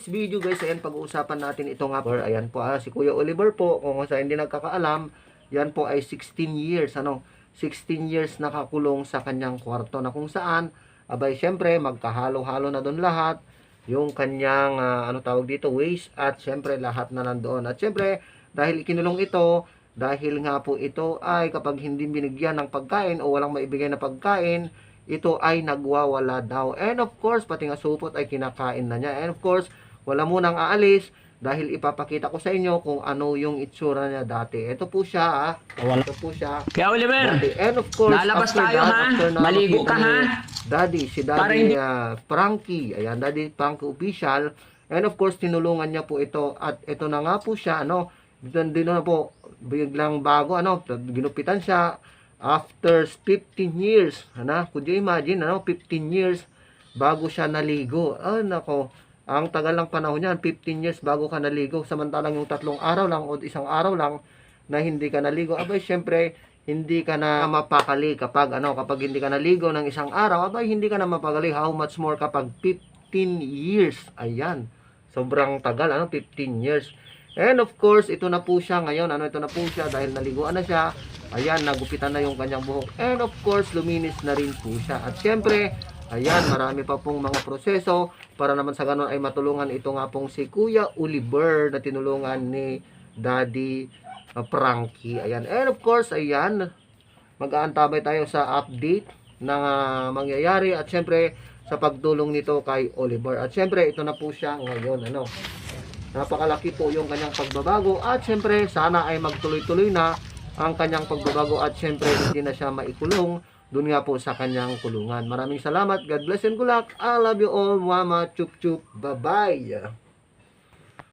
today's video guys, ayan, pag-uusapan natin ito nga po. Ayan po, si Kuya Oliver po, kung sa hindi nagkakaalam, yan po ay 16 years, 16 years nakakulong sa kanyang kwarto na kung saan, abay, syempre, magkahalo-halo na doon lahat, yung kanyang, tawag dito, waste, at syempre, lahat na nandoon. At syempre, dahil ikinulong ito, dahil nga po ito ay kapag hindi binigyan ng pagkain o walang maibigay na pagkain, ito ay nagwawala daw. And of course, pati nga supot ay kinakain na niya. And of course, wala munang aalis dahil ipapakita ko sa inyo kung ano yung itsura niya dati. Ito po siya, Ito po siya. Kaya Oliver, dati. And of course, lalabas after tayo, that, ha? after na Maligo ka, makita ha? ni Daddy, si Daddy Frankie. Ayan, Daddy Frankie official. And of course, tinulungan niya po ito. At ito na nga po siya, dito na po, biglang bago, ginupitan siya. After 15 years, could you imagine, 15 years bago siya naligo. Nako, ang tagal ng panahon niyan, 15 years bago ka naligo, samantalang yung 3 araw lang o 1 araw lang na hindi ka naligo, abay, syempre, hindi ka na mapakali kapag, kapag hindi ka naligo ng 1 araw, abay, hindi ka na mapakali, how much more kapag 15 years, ayan, sobrang tagal, 15 years. And of course, ito na po siya ngayon. Ito na po siya dahil naliguan na siya. Ayan, nagupitan na yung kanyang buhok. And of course, luminis na rin po siya. At syempre, ayan, marami pa pong mga proseso para naman sa ganun ay matulungan ito nga pong si Kuya Oliver na tinulungan ni Daddy Frankie. Ayan. And of course, ayan, mag-aantabay tayo sa update ng mangyayari. At syempre, sa pagtulong nito kay Oliver. At syempre, ito na po siya ngayon. Napakalaki po yung kanyang pagbabago at syempre sana ay magtuloy-tuloy na ang kanyang pagbabago at syempre hindi na siya maikulong dun nga po sa kanyang kulungan. Maraming salamat. God bless and good luck. I love you all. Mama. Chup chup. Bye-bye.